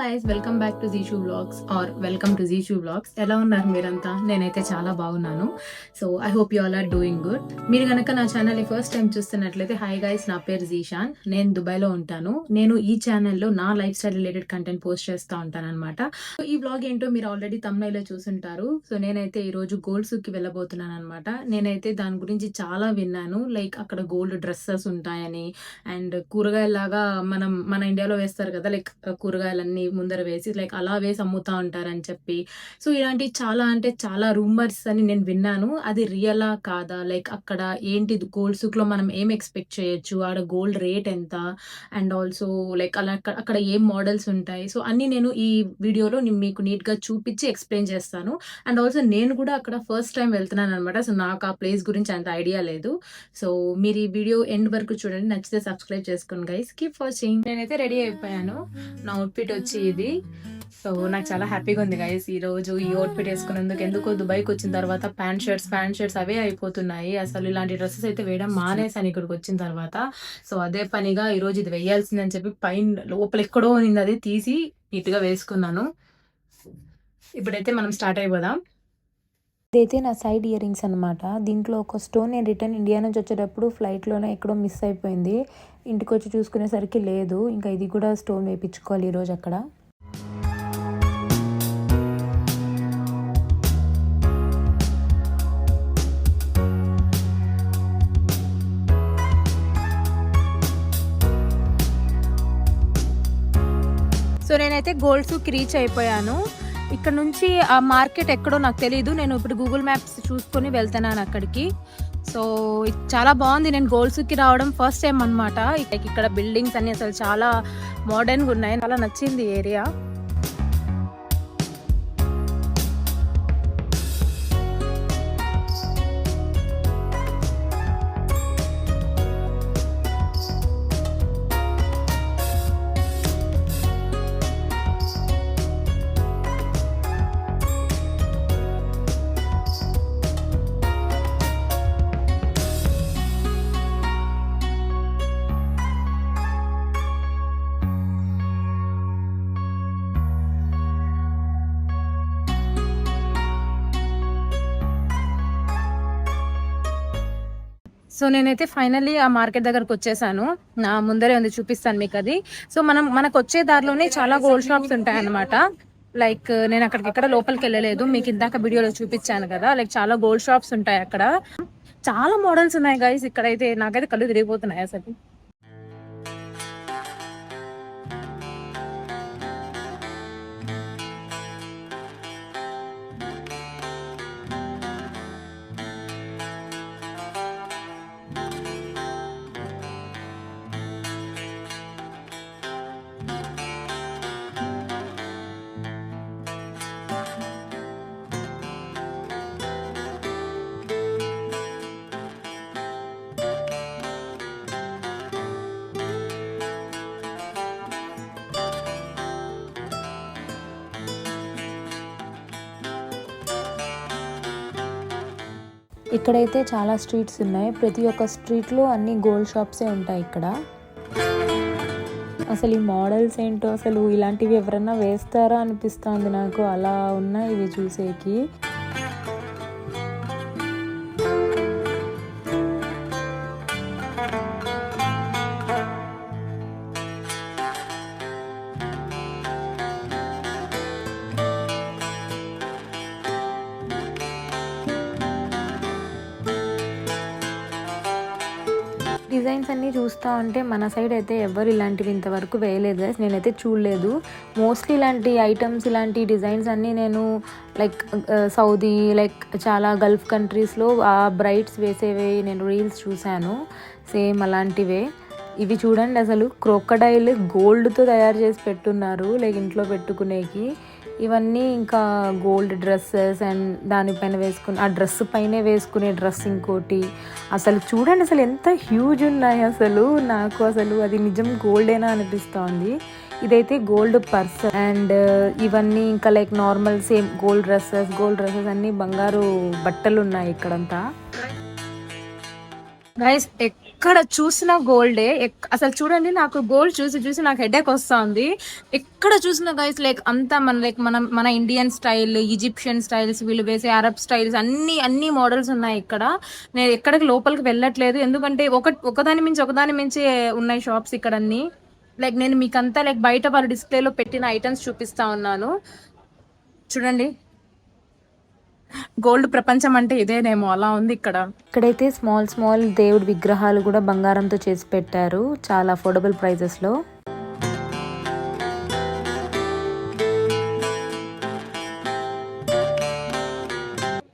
Guys, welcome back to Zeeshu vlogs or welcome to Zeeshu vlogs. ఎలా ఉన్నారు మీరంతా? నేనైతే చాలా బాగున్నాను. So I hope you all are doing good. మీరు కనుక నా ఛానల్ని ఫస్ట్ టైం చూస్తున్నట్లయితే, హాయ్ గైస్, నా పేరు జీషాన్. నేను దుబాయ్లో ఉంటాను. నేను ఈ ఛానల్లో నా life style related content post చేస్తూ ఉంటాను అనమాట. ఈ వ్లాగ్ ఏంటో మీరు ఆల్రెడీ తమ్నైల్లో చూసుంటారు. సో నేనైతే ఈరోజు గోల్డ్ సూక్కి వెళ్ళబోతున్నాను అనమాట. నేనైతే దాని గురించి చాలా విన్నాను. లైక్ అక్కడ గోల్డ్ డ్రెస్సెస్ ఉంటాయని, అండ్ కూరగాయలాగా మన ఇండియాలో వేస్తారు కదా, లైక్ కూరగాయలన్నీ ముందర వేసి లైక్ అలా వేసి అమ్ముతా ఉంటారని చెప్పి. సో ఇలాంటి చాలా అంటే చాలా రూమర్స్ అని నేను విన్నాను. అది రియలా కాదా, లైక్ అక్కడ ఏంటి గోల్డ్ సూక్లో మనం ఏం ఎక్స్పెక్ట్ చేయొచ్చు, ఆడ గోల్డ్ రేట్ ఎంత, అండ్ ఆల్సో లైక్ అలా అక్కడ ఏం మోడల్స్ ఉంటాయి. సో అన్నీ నేను ఈ వీడియోలో మీకు నీట్గా చూపించి ఎక్స్ప్లెయిన్ చేస్తాను. అండ్ ఆల్సో నేను కూడా అక్కడ ఫస్ట్ టైం వెళ్తున్నాను అనమాట. సో నాకు ఆ ప్లేస్ గురించి అంత ఐడియా లేదు. సో మీరు ఈ వీడియో ఎండ్ వరకు చూడండి. నచ్చితే సబ్స్క్రైబ్ చేసుకోండి గైస్. Keep watching. నేనైతే రెడీ అయిపోయాను. నా అవుట్ఫిట్ వచ్చి ఇది. సో నాకు చాలా హ్యాపీగా ఉంది గైస్ ఈరోజు ఈ అవుట్ఫిట్ వేసుకున్నందుకు. ఎందుకో దుబాయ్కి వచ్చిన తర్వాత ప్యాంట్ షర్ట్స్ అవే అయిపోతున్నాయి. అసలు ఇలాంటి డ్రెస్సెస్ అయితే వేయడం మానేసాను ఇక్కడికి వచ్చిన తర్వాత. సో అదే పనిగా ఈరోజు ఇది వేయాల్సిందని చెప్పి పైన లోపల ఎక్కడో ఉంది, అది తీసి నీట్గా వేసుకున్నాను. ఇప్పుడైతే మనం స్టార్ట్ అయిపోదాం. ఇదైతే నా సైడ్ ఇయర్ రింగ్స్ అనమాట. దీంట్లో ఒక స్టోన్ నేను రిటర్న్ ఇండియా నుంచి వచ్చేటప్పుడు ఫ్లైట్లోనే ఎక్కడో మిస్ అయిపోయింది. ఇంటికి వచ్చి చూసుకునేసరికి లేదు. ఇంకా ఇది కూడా స్టోన్ వేయించుకోవాలి ఈరోజు అక్కడ. సో నేనైతే గోల్డ్ సూక్కి రీచ్ అయిపోయాను. ఇక్కడ నుంచి ఆ మార్కెట్ ఎక్కడో నాకు తెలియదు. నేను ఇప్పుడు గూగుల్ మ్యాప్స్ చూసుకొని వెళ్తున్నాను అక్కడికి. సో చాలా బాగుంది. నేను గోల్డ్ సూక్కి రావడం ఫస్ట్ టైం అనమాట. ఇక్కడ బిల్డింగ్స్ అన్ని అసలు చాలా మోడర్న్గా ఉన్నాయి. చాలా నచ్చింది ఏరియా. సో నేనైతే ఫైనల్లీ ఆ మార్కెట్ దగ్గరకు వచ్చేసాను. నా ముందరే ఉంది, చూపిస్తాను మీకు అది. సో మనకు వచ్చే దారిలోనే చాలా గోల్డ్ షాప్స్ ఉంటాయి అనమాట. లైక్ నేను అక్కడికి ఎక్కడ లోపలికి వెళ్ళలేదు, మీకు ఇందాక వీడియోలో చూపించాను కదా. లైక్ చాలా గోల్డ్ షాప్స్ ఉంటాయి అక్కడ. చాలా మోడల్స్ ఉన్నాయి గైస్. ఇక్కడైతే నాకైతే కళ్ళు తిరిగిపోతున్నాయి అసలు. ఇక్కడైతే చాలా స్ట్రీట్స్ ఉన్నాయి. ప్రతి ఒక్క స్ట్రీట్లో అన్ని గోల్డ్ షాప్సే ఉంటాయి ఇక్కడ. అసలు ఈ మోడల్స్ ఏంటో, అసలు ఇలాంటివి ఎవరన్నా వేస్తారా అనిపిస్తుంది నాకు. అలా ఉన్నాయి ఇవి చూసేకి. డిజైన్స్ అన్నీ చూస్తూ ఉంటే మన సైడ్ అయితే ఎవరు ఇలాంటివి ఇంతవరకు వేయలేదు గైస్. నేనైతే చూడలేదు. మోస్ట్లీ ఇలాంటి ఐటమ్స్, ఇలాంటి డిజైన్స్ అన్నీ నేను లైక్ సౌదీ, లైక్ చాలా గల్ఫ్ కంట్రీస్లో ఆ బ్రైడ్స్ వేసేవి నేను రీల్స్ చూశాను. సేమ్ అలాంటివే ఇవి. చూడండి అసలు క్రోకడైల్ గోల్డ్తో తయారు చేసి పెట్టున్నారు, లైక్ ఇంట్లో పెట్టుకునేకి. ఇవన్నీ ఇంకా గోల్డ్ డ్రెస్సెస్, అండ్ దానిపైన వేసుకుని ఆ డ్రెస్ పైనే వేసుకునే డ్రెస్ ఇంకోటి. అసలు చూడండి అసలు ఎంత హ్యూజ్ ఉన్నాయి. అసలు నాకు అసలు అది నిజం గోల్డేనా అనిపిస్తోంది. ఇదైతే గోల్డ్ పర్స్, అండ్ ఇవన్నీ ఇంకా like normal same gold dresses అన్నీ బంగారు బట్టలు ఉన్నాయి ఇక్కడంతా. గైస్ ఎక్కడ చూసినా గోల్డే. అసలు చూడండి, నాకు గోల్డ్ చూసి చూసి నాకు హెడేక్ వస్తుంది. ఎక్కడ చూసినా గైస్ లైక్ అంతా మన ఇండియన్ స్టైల్, ఈజిప్షియన్ స్టైల్స్, వీళ్ళు వేసే అరబ్ స్టైల్స్, అన్ని మోడల్స్ ఉన్నాయి ఇక్కడ. నేను ఎక్కడికి లోపలికి వెళ్ళట్లేదు, ఎందుకంటే ఒకదాని మించి ఉన్నాయి షాప్స్ ఇక్కడ అన్ని. లైక్ నేను మీకంతా లైక్ బయట వాళ్ళు డిస్ప్లేలో పెట్టిన ఐటమ్స్ చూపిస్తా ఉన్నాను. చూడండి, గోల్డ్ ప్రపంచం అంటే ఇదేనేమో, అలా ఉంది ఇక్కడ. ఇక్కడైతే స్మాల్ దేవుడి విగ్రహాలు కూడా బంగారంతో చేసి పెట్టారు, చాలా అఫోర్డబుల్ ప్రైజెస్లో.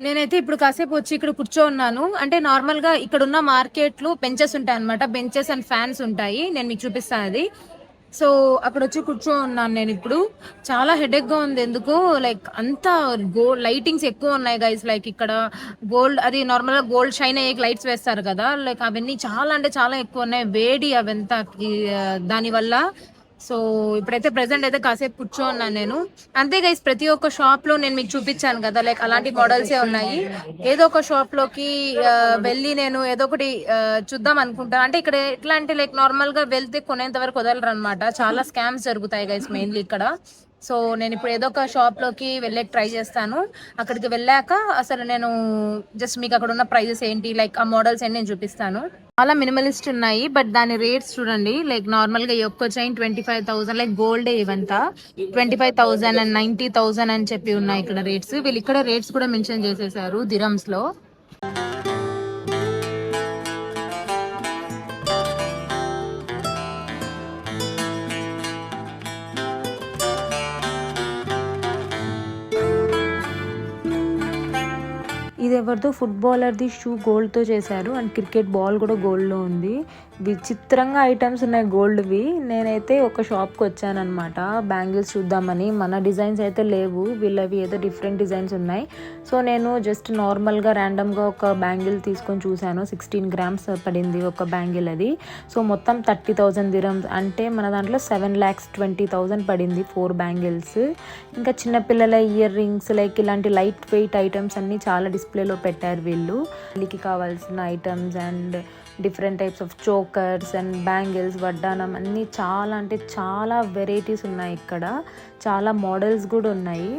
నేనైతే ఇప్పుడు కాసేపు వచ్చి ఇక్కడ కూర్చో ఉన్నాను. అంటే నార్మల్ గా ఇక్కడ ఉన్న మార్కెట్ లో బెంచెస్ ఉంటాయి అనమాట, బెంచెస్ అండ్ ఫ్యాన్స్ ఉంటాయి. నేను మీకు చూపిస్తాను అది. సో అక్కడ వచ్చి కూర్చో ఉన్నాను నేను ఇప్పుడు. చాలా హెడేక్ గా ఉంది, ఎందుకు లైక్ అంతా గోల్డ్ లైటింగ్స్ ఎక్కువ ఉన్నాయి గైస్. లైక్ ఇక్కడ గోల్డ్, అది నార్మల్ గా గోల్డ్ షైన్ అయ్యే లైట్స్ వేస్తారు కదా, లైక్ అవన్నీ చాలా అంటే చాలా ఎక్కువ ఉన్నాయి, వేడి అవంతా దాని వల్ల. సో ఇప్పుడైతే ప్రెసెంట్ అయితే కాసేపు కూర్చో ఉన్నాను నేను. అంతే గైస్, ప్రతి ఒక్క షాప్ లో నేను మీకు చూపించాను కదా, లైక్ అలాంటి మోడల్సే ఉన్నాయి. ఏదో ఒక షాప్ లోకి వెళ్ళి నేను ఏదో ఒకటి చూద్దాం అనుకుంటాను. అంటే ఇక్కడ ఎట్లా అంటే లైక్ నార్మల్ గా వెళ్తే కొనేంత వరకు వదలరు అనమాట, చాలా స్కామ్స్ జరుగుతాయి గైస్ మెయిన్లీ ఇక్కడ. సో నేను ఇప్పుడు ఏదో ఒక షాప్ లోకి వెళ్ళే ట్రై చేస్తాను. అక్కడికి వెళ్ళాక అసలు నేను జస్ట్ మీకు అక్కడ ఉన్న ప్రైజెస్ ఏంటి, లైక్ ఆ మోడల్స్ ఏంటి నేను చూపిస్తాను. చాలా మినిమలిస్ట్ ఉన్నాయి, బట్ దాని రేట్స్ చూడండి. లైక్ నార్మల్ గా ఈ ఒక్క చైన్ 25,000, లైక్ గోల్డ్ ఇవంతా 25,000 అండ్ 90,000 అని చెప్పి ఉన్నాయి ఇక్కడ రేట్స్. వీళ్ళు ఇక్కడ రేట్స్ కూడా మెన్షన్ చేసేసారు దిరమ్స్ లో. ఇది ఎవరిదో ఫుట్బాలర్ది షూ గోల్డ్తో చేశారు, అండ్ క్రికెట్ బాల్ కూడా గోల్డ్లో ఉంది. విచిత్రంగా ఐటమ్స్ ఉన్నాయి గోల్డ్వి. నేనైతే ఒక షాప్కి వచ్చానమాట బ్యాంగిల్స్ చూద్దామని. మన డిజైన్స్ అయితే లేవు, వీళ్ళవి ఏదో డిఫరెంట్ డిజైన్స్ ఉన్నాయి. సో నేను జస్ట్ నార్మల్గా ర్యాండమ్గా ఒక బ్యాంగిల్ తీసుకొని చూశాను. 16 grams పడింది ఒక బ్యాంగిల్ అది. సో మొత్తం 30,000 dirhams, అంటే మన దాంట్లో 7,20,000 పడింది 4 బ్యాంగిల్స్. ఇంకా చిన్నపిల్లల ఇయర్ రింగ్స్, లైక్ ఇలాంటి లైట్ వెయిట్ ఐటమ్స్ అన్నీ చాలా డిస్ప్లేలో పెట్టారు వీళ్ళు. వీళ్ళకి కావాల్సిన items and different types of chokers and bangles, వడ్డానం, అన్నీ చాలా అంటే చాలా వెరైటీస్ ఉన్నాయి ఇక్కడ. చాలా మోడల్స్ కూడా ఉన్నాయి.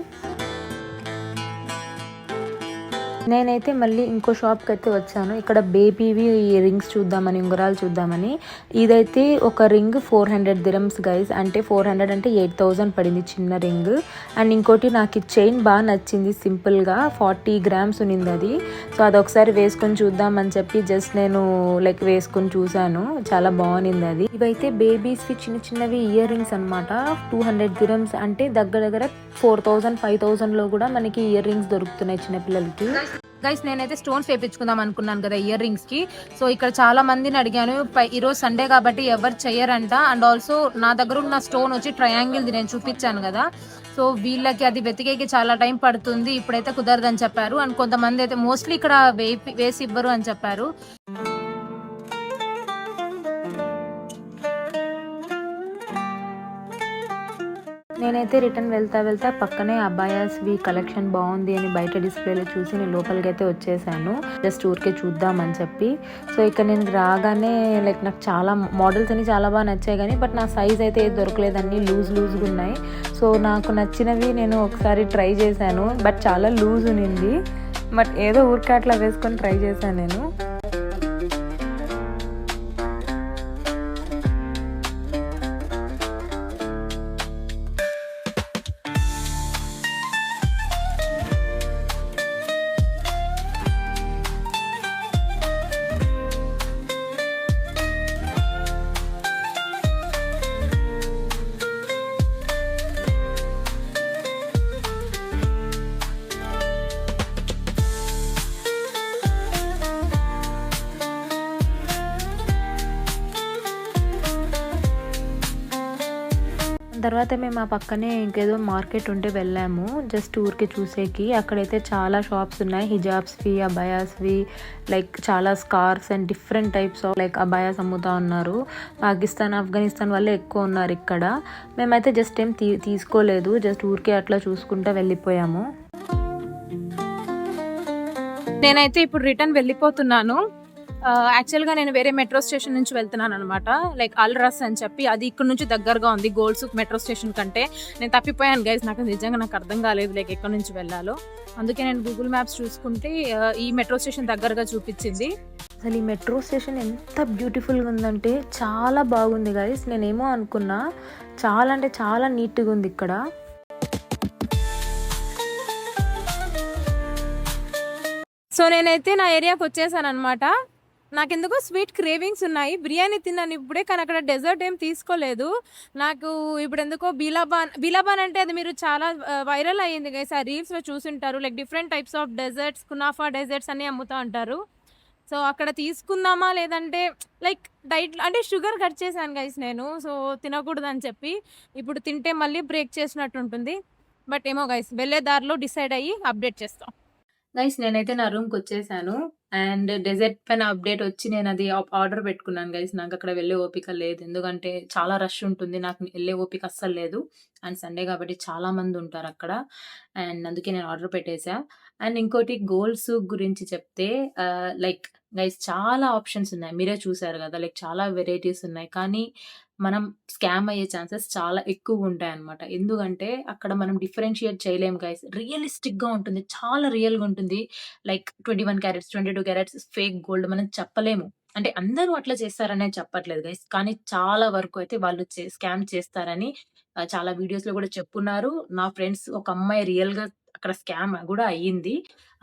నేనైతే మళ్ళీ ఇంకో షాప్కి అయితే వచ్చాను. ఇక్కడ బేబీవి రింగ్స్ చూద్దామని, ఉంగరాలు చూద్దామని. ఇదైతే ఒక రింగ్ 400 dirhams గైస్, అంటే 400 అంటే 8,000 పడింది చిన్న రింగ్. అండ్ ఇంకోటి నాకు ఈ చైన్ బాగా నచ్చింది, సింపుల్గా 40 grams ఉన్నింది అది. సో అదొకసారి వేసుకొని చూద్దామని చెప్పి జస్ట్ నేను లైక్ వేసుకొని చూశాను, చాలా బాగుంది అది. ఇవైతే బేబీస్వి చిన్నవి ఇయర్ రింగ్స్ అనమాట. 200 dirhams, అంటే దగ్గర 4,000 5,000లో కూడా మనకి ఇయర్ రింగ్స్ దొరుకుతున్నాయి చిన్నపిల్లలకి. గైస్ నేనైతే స్టోన్స్ వేయించుకుందాం అనుకున్నాను కదా ఇయర్ రింగ్స్ కి. సో ఇక్కడ చాలా మందిని అడిగాను, ఈరోజు సండే కాబట్టి ఎవరు చెయ్యరంట. అండ్ ఆల్సో నా దగ్గర ఉన్న స్టోన్ వచ్చి ట్రయాంగిల్ నేను చూపించాను కదా, సో వీళ్ళకి అది వెతికేకి చాలా టైం పడుతుంది, ఇప్పుడైతే కుదరదని చెప్పారు. అండ్ కొంతమంది అయితే మోస్ట్లీ ఇక్కడ వేసి ఇవ్వరు అని చెప్పారు. నేనైతే రిటర్న్ వెళ్తా పక్కనే అబాయాస్వి కలెక్షన్ బాగుంది అని బయట డిస్ప్లేలో చూసి నేను లోపలికి అయితే వచ్చేసాను, జస్ట్ ఊరికే చూద్దామని చెప్పి. సో ఇక్కడ నేను రాగానే లైక్ నాకు చాలా మోడల్స్ అన్ని చాలా బాగా నచ్చాయి, కానీ బట్ నా సైజ్ అయితే ఏది దొరకలేదు, అన్నీ లూజ్గా ఉన్నాయి. సో నాకు నచ్చినవి నేను ఒకసారి ట్రై చేశాను, బట్ చాలా లూజ్ ఉన్నింది. బట్ ఏదో ఊరికే అట్లా వేసుకొని ట్రై చేశాను నేను. తర్వాత మేము ఆ పక్కనే ఇంకేదో మార్కెట్ ఉంటే వెళ్ళాము జస్ట్ ఊరికి చూసేకి. అక్కడైతే చాలా షాప్స్ ఉన్నాయి, హిజాబ్స్వి, అబాయాస్వి, లైక్ చాలా scarfs and different types of like abayas అమ్ముతా ఉన్నారు. పాకిస్తాన్, ఆఫ్ఘనిస్తాన్ వాళ్ళే ఎక్కువ ఉన్నారు ఇక్కడ. మేమైతే జస్ట్ ఏం తీసుకోలేదు, జస్ట్ ఊరికే అట్లా చూసుకుంటూ వెళ్ళిపోయాము. నేనైతే ఇప్పుడు రిటర్న్ వెళ్ళిపోతున్నాను. యాక్చువల్గా నేను వేరే మెట్రో స్టేషన్ నుంచి వెళ్తున్నాను అనమాట, లైక్ అల్రస్ అని చెప్పి. అది ఇక్కడ నుంచి దగ్గరగా ఉంది గోల్డ్ సూక్ మెట్రో స్టేషన్ కంటే. నేను తప్పిపోయాను గైస్, నాకు అర్థం కాలేదు లైక్ ఎక్కడి నుంచి వెళ్ళాలో. అందుకే నేను గూగుల్ మ్యాప్స్ చూసుకుంటే ఈ మెట్రో స్టేషన్ దగ్గరగా చూపించింది. అసలు ఈ మెట్రో స్టేషన్ ఎంత బ్యూటిఫుల్గా ఉందంటే చాలా బాగుంది గైస్. నేనేమో అనుకున్నా, చాలా అంటే చాలా నీట్గా ఉంది ఇక్కడ. సో నేనైతే నా ఏరియాకి వచ్చేసాను అనమాట. నాకెందుకో స్వీట్ క్రేవింగ్స్ ఉన్నాయి. బిర్యానీ తిన్నాను ఇప్పుడే, కానీ అక్కడ డెజర్ట్ ఏం తీసుకోలేదు. నాకు ఇప్పుడు ఎందుకో బీలాబాన్ అంటే అది మీరు చాలా వైరల్ అయ్యింది గైస్, ఆ రీల్స్లో చూసుంటారు. Like different types of desserts, kunafa desserts అన్నీ అమ్ముతూ ఉంటారు. సో అక్కడ తీసుకుందామా లేదంటే లైక్ డైట్ అంటే షుగర్ కట్ చేశాను గైస్ నేను, సో తినకూడదు అని చెప్పి. ఇప్పుడు తింటే మళ్ళీ బ్రేక్ చేసినట్టు ఉంటుంది. బట్ ఏమో గైస్, వెళ్ళే దారిలో డిసైడ్ అయ్యి అప్డేట్ చేస్తాం. గైస్ నేనైతే నా రూమ్కి వచ్చేసాను అండ్ డెజర్ట్ పైన అప్డేట్ వచ్చి నేను అది ఆర్డర్ పెట్టుకున్నాను గైస్. నాకు అక్కడ వెళ్ళే ఓపిక లేదు, ఎందుకంటే చాలా రష్ ఉంటుంది, నాకు వెళ్ళే ఓపిక అస్సలు లేదు. అండ్ సండే కాబట్టి చాలా మంది ఉంటారు అక్కడ, అండ్ అందుకే నేను ఆర్డర్ పెట్టేసా. అండ్ ఇంకోటి గోల్డ్ సూక్ గురించి చెప్తే లైక్ గైస్ చాలా ఆప్షన్స్ ఉన్నాయి, మీరే చూసారు కదా, లైక్ చాలా వెరైటీస్ ఉన్నాయి. కానీ మనం స్కామ్ అయ్యే ఛాన్సెస్ చాలా ఎక్కువ ఉంటాయి అనమాట. ఎందుకంటే అక్కడ మనం డిఫరెన్షియేట్ చేయలేం గైస్. రియలిస్టిక్గా ఉంటుంది, చాలా రియల్గా ఉంటుంది. Like 21 carats 22 carats fake gold మనం చెప్పలేము. అంటే అందరూ అట్లా చేస్తారనే చెప్పట్లేదు గైస్, కానీ చాలా వరకు అయితే వాళ్ళు స్కామ్ చేస్తారని చాలా వీడియోస్లో కూడా చెప్పున్నారు. నా ఫ్రెండ్స్ ఒక అమ్మాయి రియల్గా అక్కడ స్కామ్ కూడా అయ్యింది.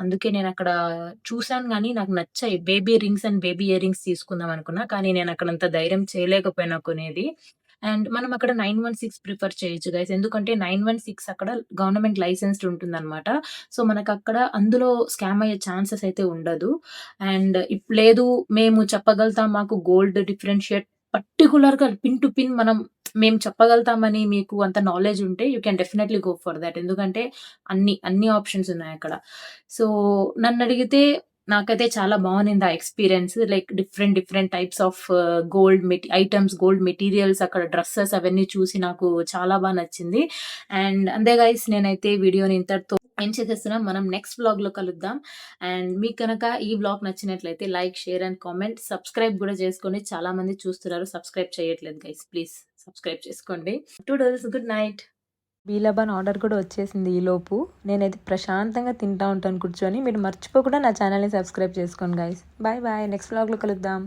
అందుకే నేను అక్కడ చూసాను, కానీ నాకు నచ్చాయి. Baby rings and baby ear rings తీసుకుందాం అనుకున్నా, కానీ నేను అక్కడ అంత ధైర్యం చేయలేకపోయినా కొనేది. అండ్ మనం అక్కడ 916 ప్రిఫర్ చేయొచ్చు గైస్, ఎందుకంటే 916 అక్కడ గవర్నమెంట్ లైసెన్స్డ్ ఉంటుందన్నమాట. సో మనకు అక్కడ అందులో స్కామ్ అయ్యే ఛాన్సెస్ అయితే ఉండదు. అండ్ లేదు మేము చెప్పగలుగుతాం, మాకు గోల్డ్ డిఫరెన్షియేట్ పర్టికులర్గా పిన్ టు పిన్ మేము చెప్పగలుగుతామని మీకు అంత నాలెడ్జ్ ఉంటే you can definitely go for that, ఎందుకంటే అన్ని ఆప్షన్స్ ఉన్నాయి అక్కడ. సో నన్ను అడిగితే నాకైతే చాలా బాగుంది ఆ experience. Like different types of gold items, gold materials, అక్కడ డ్రెస్సెస్ అవన్నీ చూసి నాకు చాలా బాగా నచ్చింది. అండ్ అంతే గైస్, నేనైతే వీడియోని ఇంతటితో ఏం చేసేస్తున్నాం. మనం నెక్స్ట్ వ్లాగ్లో కలుద్దాం. అండ్ మీకు కనుక ఈ వ్లాగ్ నచ్చినట్లయితే like, share and comment, subscribe కూడా చేసుకోండి. చాలా మంది చూస్తున్నారు, సబ్స్క్రైబ్ చేయట్లేదు గైస్, ప్లీజ్ సబ్స్క్రైబ్ చేసుకోండి. టుడల్స్ గుడ్ నైట్. బీలాబాన్ ఆర్డర్ కూడా వచ్చేసింది ఈలోపు. నేనైతే ప్రశాంతంగా తింటా ఉంటాను కూర్చొని. మీరు మర్చిపోకుండా నా ఛానల్ని సబ్స్క్రైబ్ చేసుకోండి గైస్. బాయ్ బాయ్, నెక్స్ట్ వ్లాగ్లో కలుద్దాం.